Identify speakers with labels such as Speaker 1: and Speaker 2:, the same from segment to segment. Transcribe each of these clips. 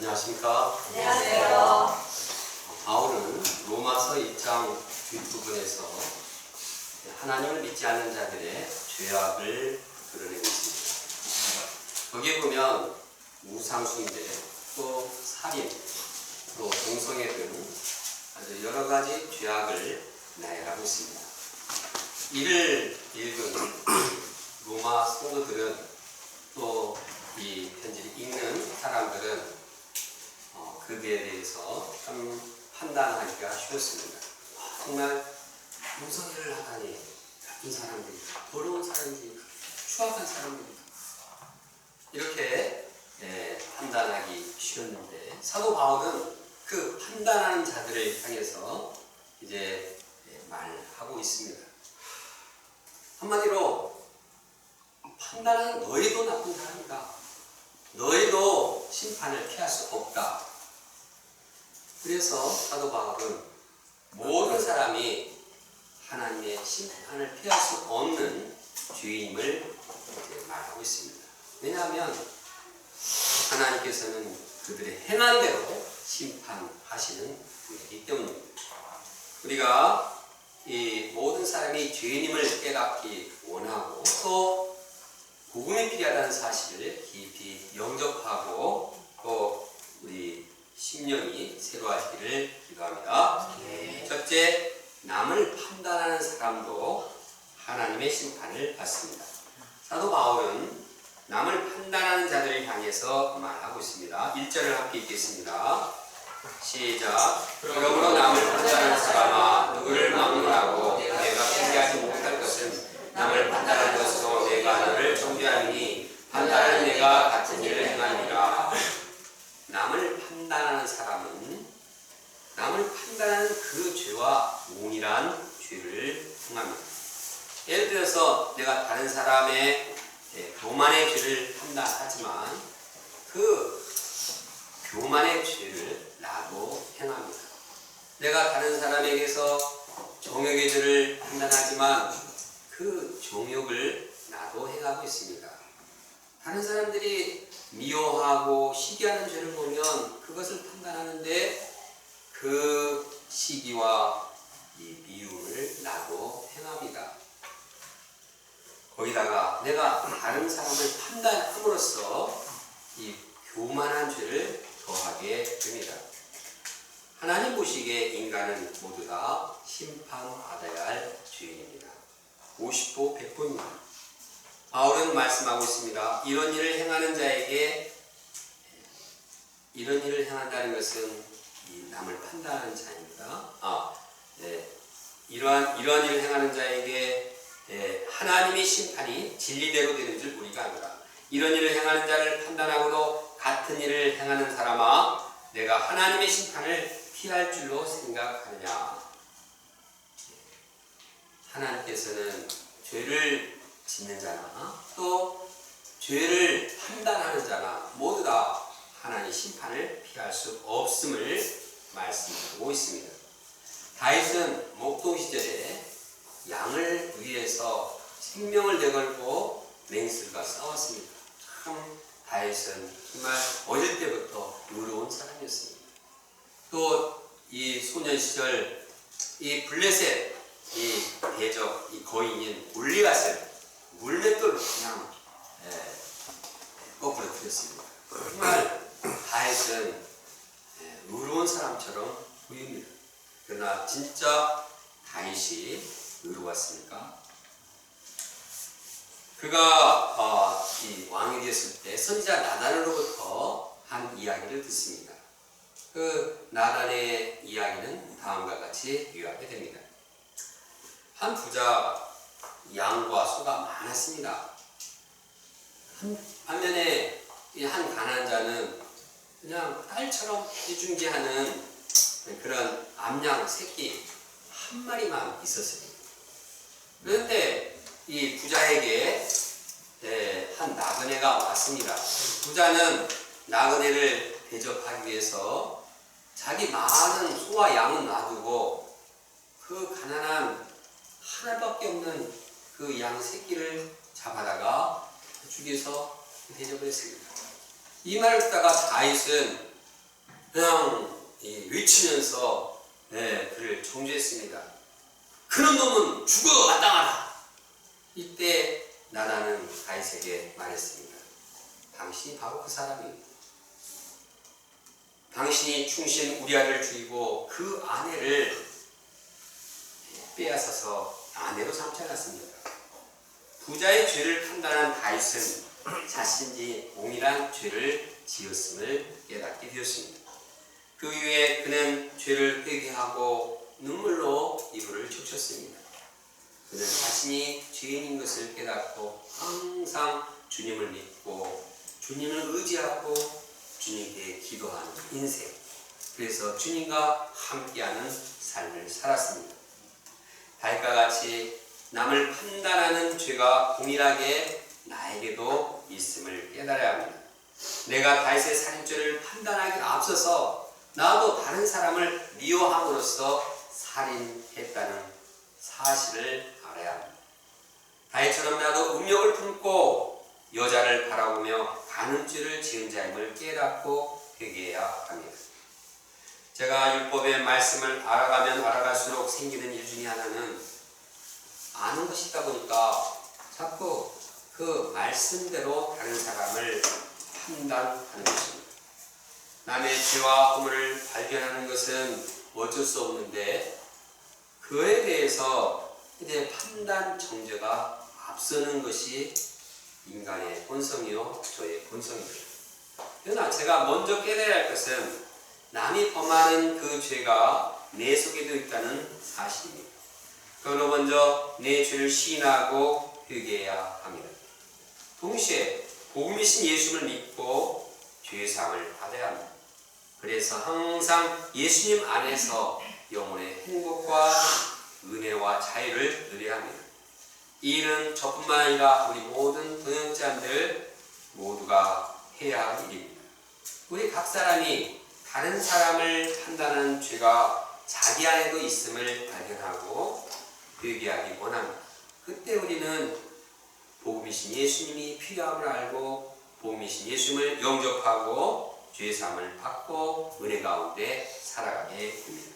Speaker 1: 안녕하십니까?
Speaker 2: 안녕하세요.
Speaker 1: 바울은 로마서 1장 뒷부분에서 하나님을 믿지 않는 자들의 죄악을 드러내고 있습니다. 거기에 보면 우상숭배, 또 살인, 또 동성애 등 아주 여러 가지 죄악을 나열하고 있습니다. 이를 읽은 로마 성도들은 또 이 편지를 읽는 사람들은 그에 대해서 참 판단하기가 쉬웠습니다. 정말 동성애를 하다니 나쁜 사람들이, 더러운 사람들이, 추악한 사람들이 이렇게 판단하기 쉬웠는데 사도 바울은 그 판단하는 자들을 향해서 이제 말하고 있습니다. 한마디로 판단하는 너희도 나쁜 사람이다. 너희도 심판을 피할 수 없다. 그래서 사도 바울은 모든 사람이 하나님의 심판을 피할 수 없는 죄임을 말하고 있습니다. 왜냐하면 하나님께서는 그들의 행한 대로 심판하시는 분이기 때문입니다. 우리가 이 모든 사람이 죄인임을 깨닫기 원하고 또 복음이 필요하다는 사실을 깊이 영접하고 또 우리 심령이 새로워지기를 기도합니다. 첫째, 남을 판단하는 사람도 하나님의 심판을 받습니다. 사도 바울은 남을 판단하는 자들을 향해서 말하고 있습니다. 1절을 함께 읽겠습니다. 시작. 그러므로 남을 판단하는 사람아, 누구를 막론하고 내가 핑계하지 못할 것은 남을 판단하는 것으로 내가 너를 정죄하니 판단하는 내가 같은 일을 행하니라. 남을 판단하는 사람은 남을 판단하는 그 죄와 동일한 죄를 행합니다. 예를 들어서 내가 다른 사람의 교만의 죄를 판단하지만 그 교만의 죄를 나도 행합니다. 내가 다른 사람에게서 정욕의 죄를 판단하지만 그 정욕을 나도 행하고 있습니다. 다른 사람들이 미워하고 시기하는 죄를 보면 그것을 판단하는데 그 시기와 이 미움을 나도 행합니다. 거기다가 내가 다른 사람을 판단함으로써 이 교만한 죄를 더하게 됩니다. 하나님 보시기에 인간은 모두 다 심판받아야 할 죄인입니다. 50보 100보입니다. 바울은 말씀하고 있습니다. 이런 일을 행하는 자에게 이런 일을 행한다는 것은 이 남을 판단하는 자입니다. 이러한 일을 행하는 자에게 하나님의 심판이 진리대로 되는 줄 우리가 안다. 이런 일을 행하는 자를 판단하고도 같은 일을 행하는 사람아, 내가 하나님의 심판을 피할 줄로 생각하느냐. 하나님께서는 죄를 짓는 자나 또 죄를 판단하는 자나 모두 다 하나님의 심판을 피할 수 없음을 말씀하고 있습니다. 다윗은 목동 시절에 양을 위해서 생명을 내걸고 맹수들과 싸웠습니다. 참 다윗은 정말 어릴 때부터 의로운 사람이었습니다. 또 이 소년 시절 이 블레셋 이 대적 이 거인인 골리앗을 물맷돌로 그냥 거꾸로 들였습니다. 정말 다윗은 의로운 사람처럼 보입니다. 그러나 진짜 다윗이 의로웠습니까? 그가 이 왕이 되었을 때 선지자 나단으로부터 한 이야기를 듣습니다. 그 나단의 이야기는 다음과 같이 요약이 됩니다. 한 부자 양과 소가 많았습니다. 반면에 한 가난한 자는 그냥 딸처럼 애중지하는 그런 암양 새끼 한 마리만 있었습니다. 그런데 이 부자에게 한 나그네가 왔습니다. 부자는 나그네를 대접하기 위해서 자기 많은 소와 양은 놔두고 그 가난한 하나밖에 없는 그 양 새끼를 잡아다가 죽여서 대접을 했습니다. 이 말을 듣다가 다윗은 그냥 외치면서 그를 정죄했습니다. 그런 놈은 죽어 마땅하라. 이때 나단은 다윗에게 말했습니다. 당신이 바로 그 사람입니다. 당신이 충신 우리아를 죽이고 그 아내를 빼앗아서 아내로 삼지 않았습니다. 부자의 죄를 판단한 다윗은 자신이 동일한 죄를 지었음을 깨닫게 되었습니다. 그 이후에 그는 죄를 회개하고 눈물로 이불을 적셨습니다. 그는 자신이 죄인인 것을 깨닫고 항상 주님을 믿고 주님을 의지하고 주님께 기도하는 인생, 그래서 주님과 함께하는 삶을 살았습니다. 다윗과 같이 남을 판단하는 죄가 동일하게 나에게도 있음을 깨달아야 합니다. 내가 다윗의 살인죄를 판단하기 앞서서 나도 다른 사람을 미워함으로써 살인했다는 사실을 알아야 합니다. 다윗처럼 나도 음욕을 품고 여자를 바라보며 간음죄를 지은 자임을 깨닫고 회개해야 합니다. 제가 율법의 말씀을 알아가면 알아갈수록 생기는 일 중에 하나는 아는 것이 있다 보니까 자꾸 그 말씀대로 다른 사람을 판단하는 것입니다. 남의 죄와 허물을 발견하는 것은 어쩔 수 없는데 그에 대해서 이제 판단 정죄가 앞서는 것이 인간의 본성이요 저의 본성입니다. 그러나 제가 먼저 깨달아야 할 것은 남이 범하는 그 죄가 내 속에도 있다는 사실입니다. 그러므로 먼저 내 죄를 시인하고 회개해야 합니다. 동시에 복음이신 예수를 믿고 죄사함을 받아야 합니다. 그래서 항상 예수님 안에서 영혼의 행복과 은혜와 자유를 누려야 합니다. 이 일은 저뿐만 아니라 우리 모든 동역자들 모두가 해야 할 일입니다. 우리 각 사람이 다른 사람을 판단하는 죄가 자기 안에도 있음을 발견하고 회개하기 원합니다. 그때 우리는 복음이신 예수님이 필요함을 알고 복음이신 예수님을 영접하고 죄사함을 받고 은혜 가운데 살아가게 됩니다.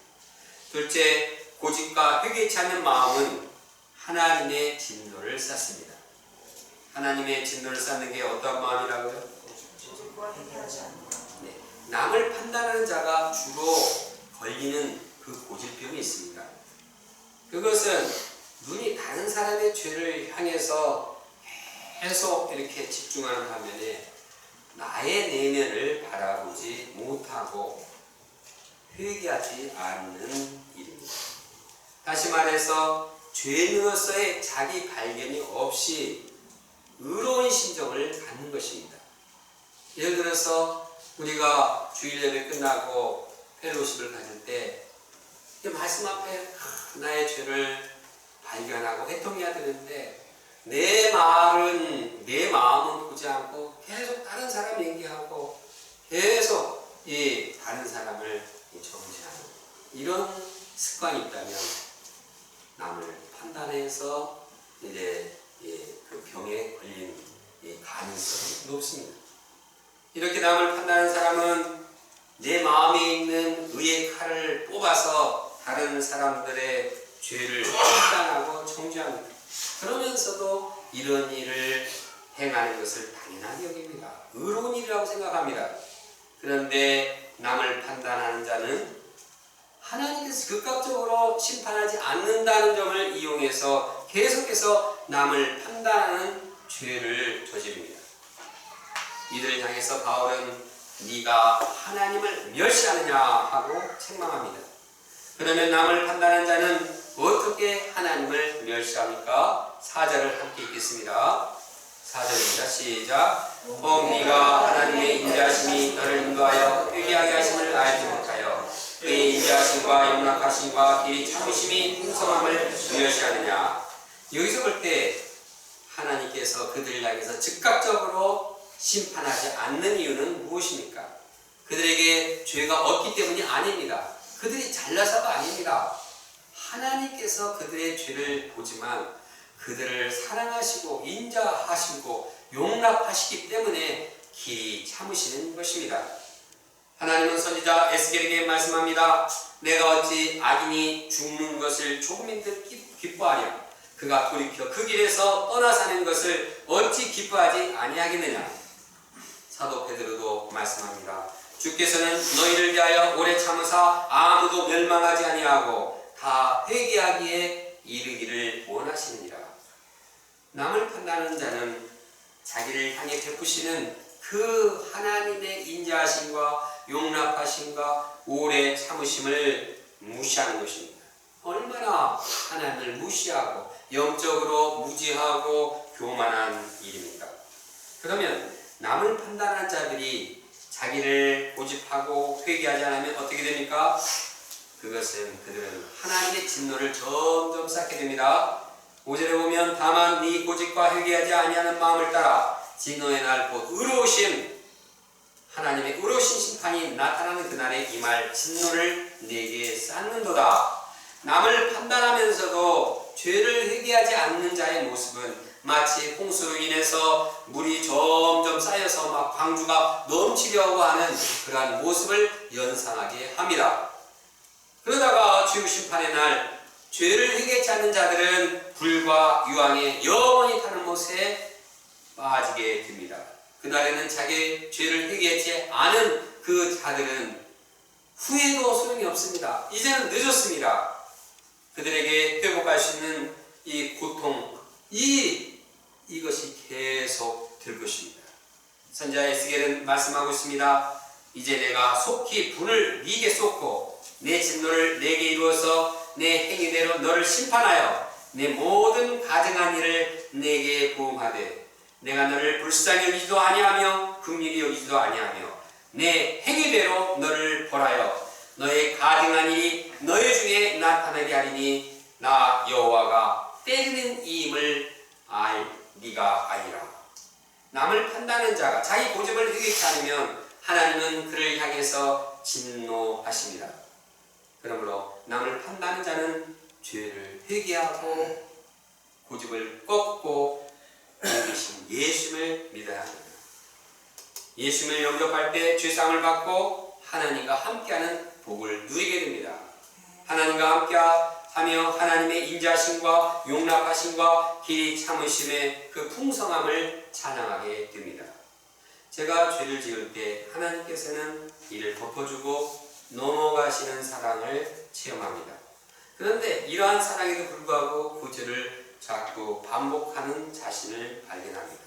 Speaker 1: 둘째, 고집과 회개치 않는 마음은 하나님의 진노를 쌓습니다. 하나님의 진노를 쌓는 게 어떤 마음이라고요? 네, 남을 판단하는 자가 주로 걸리는 그 고질병이 있습니다. 그것은 눈이 다른 사람의 죄를 향해서 계속 이렇게 집중하는 반면에 나의 내면을 바라보지 못하고 회개하지 않는 일입니다. 다시 말해서 죄인으로서의 자기 발견이 없이 의로운 심정을 갖는 것입니다. 예를 들어서 우리가 주일 예배 끝나고 펠로십을 가질 때 말씀 앞에 나의 죄를 발견하고 회통해야 되는데 내 마음은 보지 않고 계속 다른 사람 얘기하고 계속 이 다른 사람을 정죄하는 이런 습관이 있다면 남을 판단해서 이제 그 병에 걸린 가능성이 높습니다. 이렇게 남을 판단하는 사람은 내 마음에 있는 의의 칼을 뽑아서 다른 사람들의 죄를 판단하고 정죄합니다. 그러면서도 이런 일을 행하는 것을 당연하게 여깁니다. 의로운 일이라고 생각합니다. 그런데 남을 판단하는 자는 하나님께서 극각적으로 심판하지 않는다는 점을 이용해서 계속해서 남을 판단하는 죄를 저지릅니다. 이들을 향해서 바울은 네가 하나님을 멸시하느냐 하고 책망합니다. 그러면 남을 판단하는 자는 어떻게 하나님을 멸시합니까? 4절을 함께 읽겠습니다. 4절입니다. 시작. 네가 하나님의 인자하심이 너를 인도하여 회개하게 하심을 알지 못하여 그의 인자하심과 영락하심과 그의 참으심이 풍성함을 멸시하느냐. 여기서 볼 때 하나님께서 그들을 향해서 즉각적으로 심판하지 않는 이유는 무엇입니까? 그들에게 죄가 없기 때문이 아닙니다. 그들이 잘나서가 아닙니다. 하나님께서 그들의 죄를 보지만 그들을 사랑하시고 인자하시고 용납하시기 때문에 길이 참으시는 것입니다. 하나님은 선지자 에스겔에게 말씀합니다. 내가 어찌 악인이 죽는 것을 조금인들 기뻐하랴. 그가 돌이켜 그 길에서 떠나 사는 것을 어찌 기뻐하지 아니하겠느냐. 사도 베드로도 말씀합니다. 주께서는 너희를 위하여 오래 참으사 아무도 멸망하지 아니하고 다 회개하기에 이르기를 원하시느니라. 남을 판단하는 자는 자기를 향해 베푸시는 그 하나님의 인자하심과 용납하심과 오래 참으심을 무시하는 것입니다. 얼마나 하나님을 무시하고 영적으로 무지하고 교만한 일입니까? 그러면 남을 판단하는 자들이 자기를 고집하고 회개하지 않으면 어떻게 됩니까? 그것은 그들은 하나님의 진노를 점점 쌓게 됩니다. 5절에 보면 다만 네 고집과 회개하지 아니하는 마음을 따라 진노의 날 곧 의로우심 하나님의 의로우신 심판이 나타나는 그날에 임할 진노를 내게 쌓는도다. 남을 판단하면서도 죄를 회개하지 않는 자의 모습은 마치 홍수로 인해서 물이 점점 쌓여서 막 방주가 넘치려고 하는 그러한 모습을 연상하게 합니다. 그러다가 죄의 심판의 날 죄를 회개하지 않는 자들은 불과 유황에 영원히 타는 못에 빠지게 됩니다. 그날에는 자기의 죄를 회개하지 않은 그 자들은 후회도 소용이 없습니다. 이제는 늦었습니다. 그들에게 회복할 수 있는 이 고통, 이것이 계속 될 것입니다. 선지자 에스겔은 말씀하고 있습니다. 이제 내가 속히 불을 네게 쏟고 내 진노를 내게 이루어서 내 행위대로 너를 심판하여 내 모든 가증한 일을 내게 보응하되 내가 너를 불쌍히 여기지도 아니하며 긍휼히 여기지도 아니하며 내 행위대로 너를 벌하여 너의 가증한 일이 너희 중에 나타나게 하리니 나 여호와가 때리는 이임을 알 네가 아니라. 남을 판단하는 자가 자기 고집을 회개치 않으면 하나님은 그를 향해서 진노하십니다. 그러므로 남을 판단하는 자는 죄를 회개하고 고집을 꺾고 이기신 예수님을 믿어야 합니다. 예수님을 영접할 때 죄사함을 받고 하나님과 함께하는 복을 누리게 됩니다. 하나님과 함께하며 하나님의 인자하심과 용납하심과 길이 참으심의 그 풍성함을 찬양하게 됩니다. 제가 죄를 지을 때 하나님께서는 이를 덮어주고 넘어가시는 사랑을 체험합니다. 그런데 이러한 사랑에도 불구하고 그 죄를 자꾸 반복하는 자신을 발견합니다.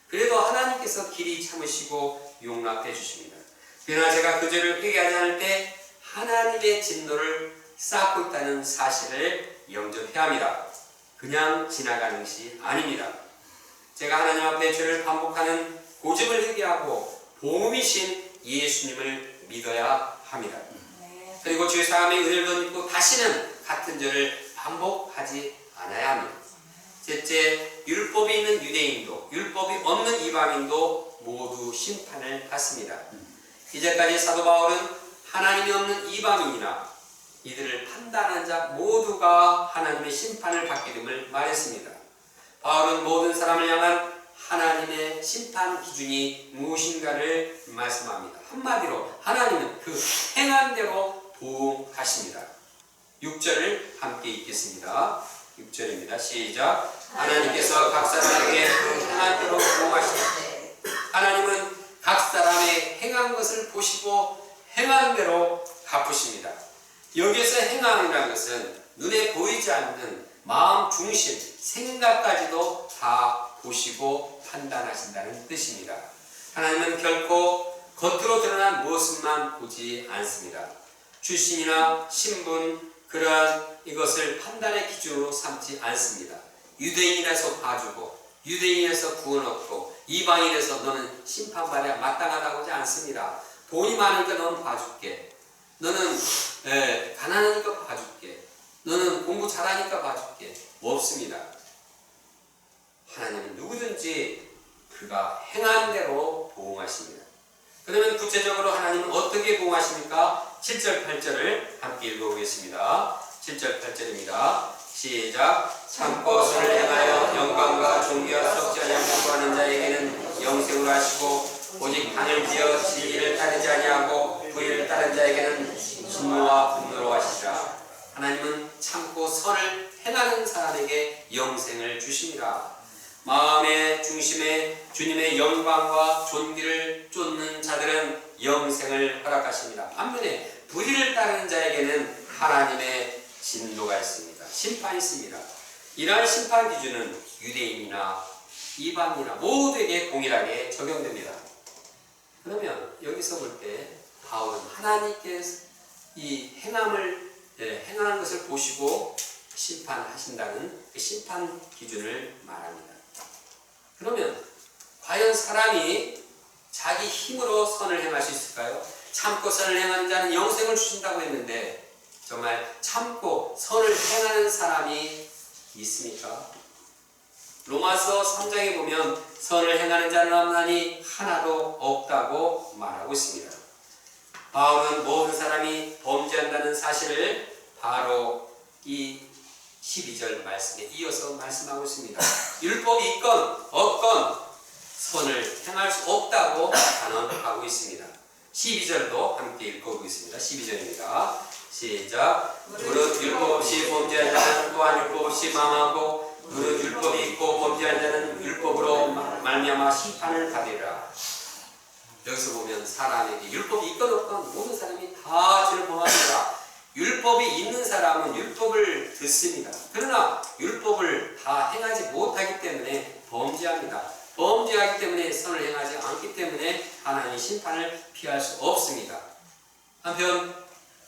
Speaker 1: 그래도 하나님께서 길이 참으시고 용납해 주십니다. 그러나 제가 그 죄를 회개하지 않을 때 하나님의 진노를 쌓고 있다는 사실을 영접해야 합니다. 그냥 지나가는 것이 아닙니다. 제가 하나님 앞에 죄를 반복하는 고집을 회개하고 복음이신 예수님을 믿어야 합니다. 그리고 죄사함의 은혜를 더 믿고 다시는 같은 죄를 반복하지 않아야 합니다. 셋째, 율법이 있는 유대인도 율법이 없는 이방인도 모두 심판을 받습니다. 이제까지 사도 바울은 하나님이 없는 이방인이나 이들을 판단하는 자 모두가 하나님의 심판을 받게 됨을 말했습니다. 바울은 모든 사람을 향한 하나님의 심판 기준이 무엇인가를 말씀합니다. 한마디로 하나님은 그 행한 대로 보응하십니다. 6절을 함께 읽겠습니다. 6절입니다. 시작. 하나님께서 각 사람에게 그 행한 대로 보응하십니다. 하나님은 각 사람의 행한 것을 보시고 행한 대로 갚으십니다. 여기에서 행함이라는 것은 눈에 보이지 않는 마음 중심, 생각까지도 다 보시고 판단하신다는 뜻입니다. 하나님은 결코 겉으로 드러난 모습만 보지 않습니다. 출신이나 신분, 그러한 이것을 판단의 기준으로 삼지 않습니다. 유대인이라서 봐주고 유대인에서 구원 얻고 이방인에서 너는 심판받아야 마땅하다고 하지 않습니다. 돈이 많으니까 너는 봐줄게. 너는 가난하니까 봐줄게. 너는 공부 잘하니까 봐줄게. 없습니다. 하나님은 누구든지 그가 행한 대로 보응하십니다. 그러면 구체적으로 하나님은 어떻게 보응하십니까? 7절 8절을 함께 읽어보겠습니다. 7절 8절입니다. 시작. 참고 선을 행하여 영광과 존귀와 썩지 아니하고 하는 자에게는 영생을 하시고 오직 판을 지어 진리를 따르지 아니하고 불의를 중심에 주님의 영광과 존귀를 쫓는 자들은 영생을 허락하십니다. 반면에 불의를 따르는 자에게는 하나님의 진노가 있습니다. 심판이 있습니다. 이러한 심판 기준은 유대인이나 이방인이나 모두에게 동일하게 적용됩니다. 그러면 여기서 볼 때 바울은 하나님께서 이 행하는 것을 보시고 심판하신다는 그 심판 기준을 말합니다. 그러면 과연 사람이 자기 힘으로 선을 행할 수 있을까요? 참고 선을 행하는 자는 영생을 주신다고 했는데 정말 참고 선을 행하는 사람이 있습니까? 로마서 3장에 보면 선을 행하는 자는 없나니 하나도 없다고 말하고 있습니다. 바울은 모든 사람이 범죄한다는 사실을 바로 이 12절 말씀에 이어서 말씀하고 있습니다. 율법이 있건 없건 선을 행할 수 없다고 단언하고 있습니다. 12절도 함께 읽어보겠습니다. 12절입니다. 시작. 무릇 율법 없이 범죄한 자는 또한 율법 없이 망하고 무릇 율법이 있고 범죄한 자는 율법으로 말미암아 심판을 받으리라. 여기서 보면 사람에게 율법이 있건 없건 모든 사람이 다 죄를 범합니다. 율법이 있는 사람은 율법을 듣습니다. 그러나 율법을 다 행하지 못하기 때문에 범죄합니다. 범죄하기 때문에 선을 행하지 않기 때문에 하나님의 심판을 피할 수 없습니다. 한편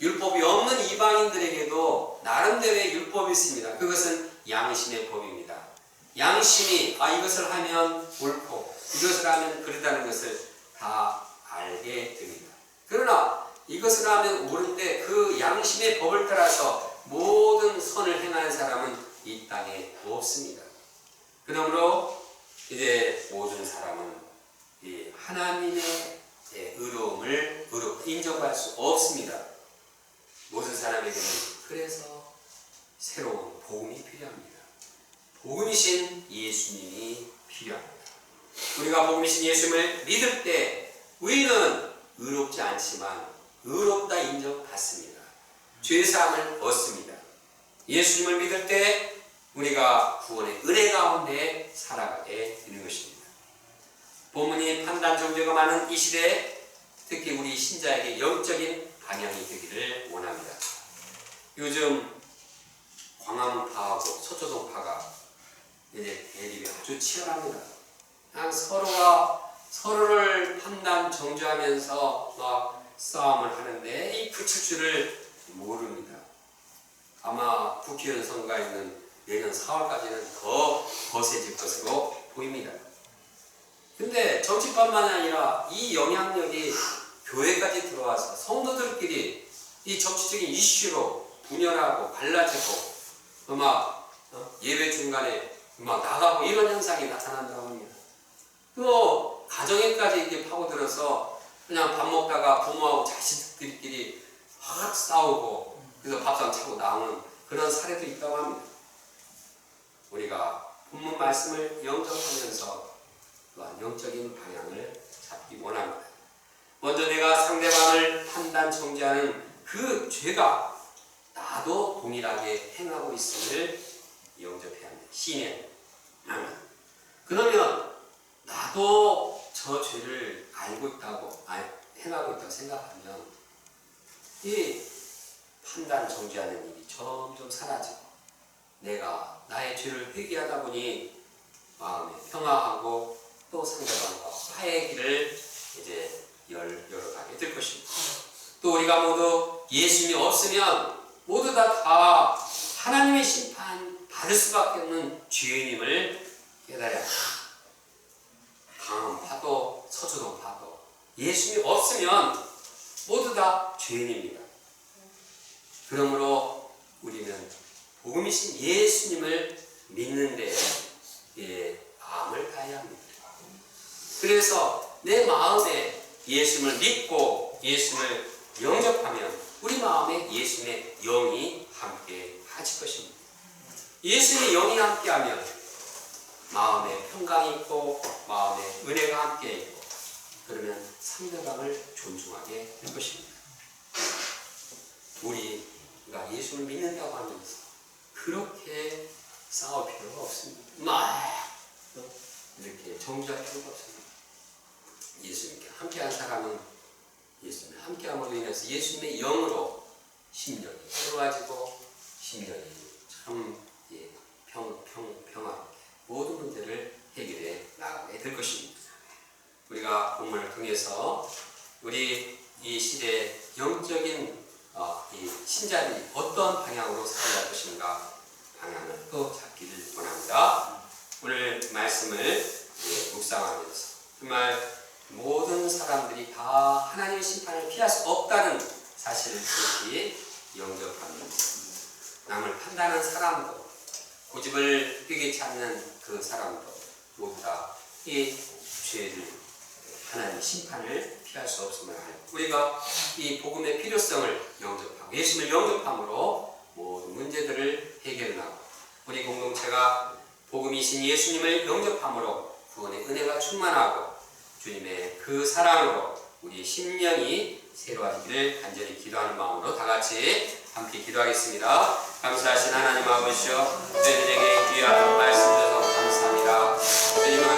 Speaker 1: 율법이 없는 이방인들에게도 나름대로의 율법이 있습니다. 그것은 양심의 법입니다. 양심이 이것을 하면 옳고 이것을 하면 그르다는 것을 다 알게 됩니다. 그러나 이것을 하면 옳은데 그 양심의 법을 따라서 모든 선을 행하는 사람은 이 땅에 없습니다. 그러므로 이제 모든 사람은 이 하나님의 의로움을 인정할 수 없습니다. 모든 사람에게는 그래서 새로운 복음이 필요합니다. 복음이신 예수님이 필요합니다. 우리가 복음이신 예수님을 믿을 때 우리는 의롭지 않지만 의롭다 인정받습니다. 죄사함을 얻습니다. 예수님을 믿을 때 우리가 구원의 은혜 가운데 살아가게 되는 것입니다. 본문이 판단 정죄가 많은 이 시대에 특히 우리 신자에게 영적인 방향이 되기를 원합니다. 요즘 광화문파하고 서초동파가 이제 대립이 아주 치열합니다. 그냥 서로를 판단 정죄하면서 막 싸움을 하는데 이 그칠 줄을 모릅니다. 아마 국회의원 선거가 있는 내년 4월까지는 더 거세질 것으로 보입니다. 근데 정치뿐만 아니라 이 영향력이 교회까지 들어와서 성도들끼리 이 정치적인 이슈로 분열하고 갈라지고 막 예배 중간에 막 나가고 이런 현상이 나타난다고 합니다. 또 가정에까지 이게 파고들어서 그냥 밥 먹다가 부모하고 자식들끼리 확 싸우고 그래서 밥상 차고 나오는 그런 사례도 있다고 합니다. 우리가 본문 말씀을 영접하면서 또한 영적인 방향을 잡기 원합니다. 먼저 내가 상대방을 판단 정죄하는 그 죄가 나도 동일하게 행하고 있음을 영접해야 합니다. 신의 그러면 나도 저 죄를 알고 있다고 행하고 있다고 생각하면 이 판단 정죄하는 일이 점점 사라지고 내가 나의 죄를 회개하다 보니 마음에 평화하고 또 상대방과 화해의 길을 이제 열어가게 될 것입니다. 또 우리가 모두 예수님이 없으면 모두 다 하나님의 심판 받을 수밖에 없는 죄인임을 깨달아야 합니다. 강원파도 서초동파도 예수님이 없으면 모두 다 죄인입니다. 그러므로 우리는 복음이신 예수님을 믿는데 마음을 다해야 합니다. 그래서 내 마음에 예수님을 믿고 예수님을 영접하면 우리 마음에 예수님의 영이 함께 하실 것입니다. 예수님의 영이 함께하면 마음에 평강이 있고 마음에 은혜가 함께 있고 그러면 상대방을 존중하게 될 것입니다. 우리가 예수를 믿는다고 하면서 그렇게 싸울 필요가 없습니다. 막 이렇게 정죄할 필요가 없습니다. 예수님께 함께한 사람은 예수님과 함께함으로 인해서 예수님의 영으로 심령이 새로워지고 심령이 참 평화롭게 모든 문제를 해결해 나가게 될 것입니다. 우리가 본문을 통해서 우리 이 시대의 영적인 이 신자들이 어떤 방향으로 살아갈 것인가 방향을 또 잡기를 원합니다. 오늘 말씀을 묵상하면서 정말 모든 사람들이 다 하나님의 심판을 피할 수 없다는 사실을 특히 영접하는 남을 판단하는 사람도 고집을 삐게 찾는 그 사람도 모두 다 이 죄를 하나님의 심판을 피할 수 없음을 알고 우리가 이 복음의 필요성을 영접하고 예수님을 영접함으로 모든 문제들을 해결하고 우리 공동체가 복음이신 예수님을 영접함으로 구원의 은혜가 충만하고 주님의 그 사랑으로 우리 심령이 새로워지기를 간절히 기도하는 마음으로 다 같이 함께 기도하겠습니다. 감사하신 하나님 아버지여 저희들에게 귀한 말씀 주셔서 감사합니다. 주님은